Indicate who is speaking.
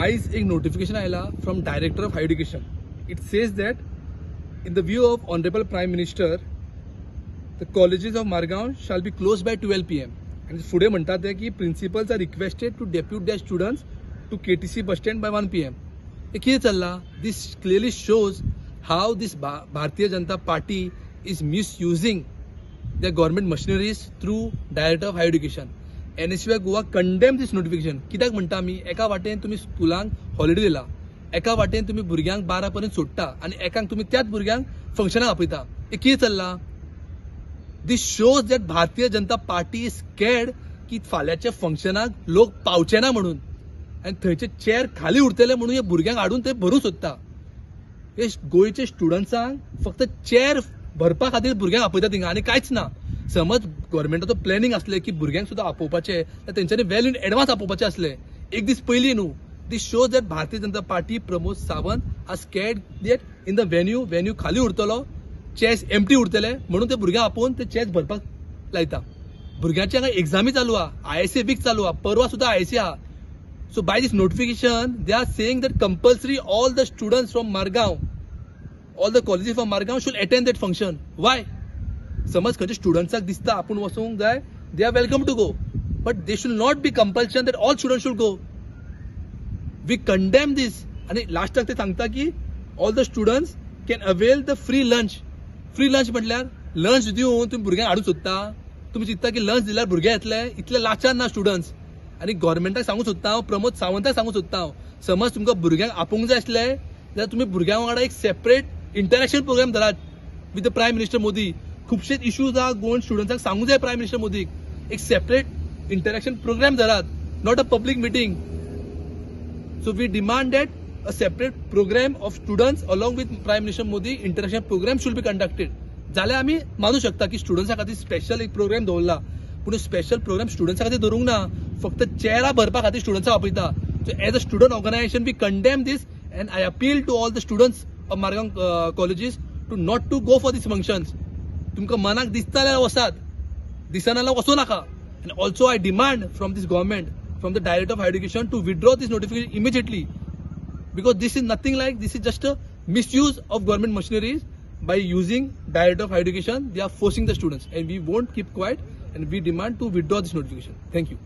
Speaker 1: आयज एक नोटिफिकेशन आयला from director of higher education. It says that in the view of Honorable Prime Minister, the colleges of Margaon shall be closed by 12 p.m. And फुडे म्हणतात की principals are requested to depute their students to KTC bus stand by 1 p.m. हे कितें चल्ला? This clearly shows how this Bharatiya Janata Party is misusing their government machineries through Director of Higher Education. NSUI Goa condemn this notification. कित्याक म्हणटा आमी एका वाटेन तुम्ही स्कुलांक holiday दिला, एका वाटेन तुम्ही भुरग्यांक 12 पर्यंत सोडटा आणि एकाक तुम्ही त्याच भुरग्यांक फंक्शनाक आपयता. हे कितें चल्ला? दिस shows that Bharatiya Janata party is स्कॅर्ड की फाल्यांच्या फंक्शनाक लोक पावचे ना म्हणून आणि थंयचे चेअर खाली उरतले म्हणून हे भुरग्यांक हाडून ते भरूं सोदता. हे गोंयचे स्टुडंट्सांक फक्त चेअर भरपा खातीर भुरग्यांक आपयता थिंगा आनी कांयच ना. समज गव्हर्मेंटाचो प्लॅनिंग आसले की भुरग्यांक सुद्धा आपोवपाचे तर तेंच्यांनी वेल इन एडवान्स आपोवपाचे असले एक दीस पयलीं न्हू. This shows that Bharatiya Janata Party, Pramod Sawant are scared that in the venue खाली उरतलो, chairs empty उरतले म्हणून ते भुरग्यांक आपोवन ते chairs भरपाक लायता. भुरग्यांची हांगा एग्जामी चालू आहा, ISA वीक चालू आहा, परवा सुद्धा ISA आहा. So by this notification they are saying that compulsory all the students from Margaon, all the colleges from Margaon should attend that function. Why? समज खंयच्या स्टुडंट्साक दिसता आपूण वचूंक जाय, they are welcome to go, but they should not be compulsion that all students should go. We condemn this. आणि लास्टाक ते सांगता की all the students can avail the free lunch. Free lunch म्हटल्यार लंच दिवन तुम्ही भुरग्यांक हाडूंक सोदता. तुम्ही चिंतता की लंच दिल्यार भुरगे येतले, इतले लाचार ना स्टुडंट्स. आणि गव्हर्मेंटाक सांगूंक सोदता हांव, प्रमोद सावंताक सांगूंक सोदता हांव, समज तुमकां भुरग्यांक आपोवंक जाय आसले जाल्यार तुम्ही भुरग्यां वांगडा एक सेपरेट इंटरॅक्शन प्रोग्राम धरात with the prime minister Modi. खुबशे इश्यूज आहा गोवन स्टुडंट्साक सांगूंक जाय प्रायम मिनिस्टर मोदीक. एक सेपरेट इंटरॅक्शन प्रोग्राम धरात, not a public meeting. So we demand that a separate program of students along with Prime Minister Modi interaction program should be conducted. जाल्यार आमी मानू शकता की स्टुडंट्सा खातीर स्पेशल एक प्रोग्राम दवरला, पूण स्पेशल प्रोग्राम स्टुडंट्सा खातीर दवरूंक ना, फक्त चेअरा भरपा खातीर स्टुडंट्साक आपयता. So as a student organization we condemn this and I appeal to all the students of Margao colleges to not to go for these functions. तुमकां मनाक दिसता जाल्यार वसात, दिसना जाल्यार वचूं नाका. And also I demand from this government, from the Director of Higher Education to withdraw this notification immediately, because this is nothing like, this is just a misuse of government machineries. By using Director of Higher Education, they are forcing the students, and we won't keep quiet, and we demand to withdraw this notification. Thank you.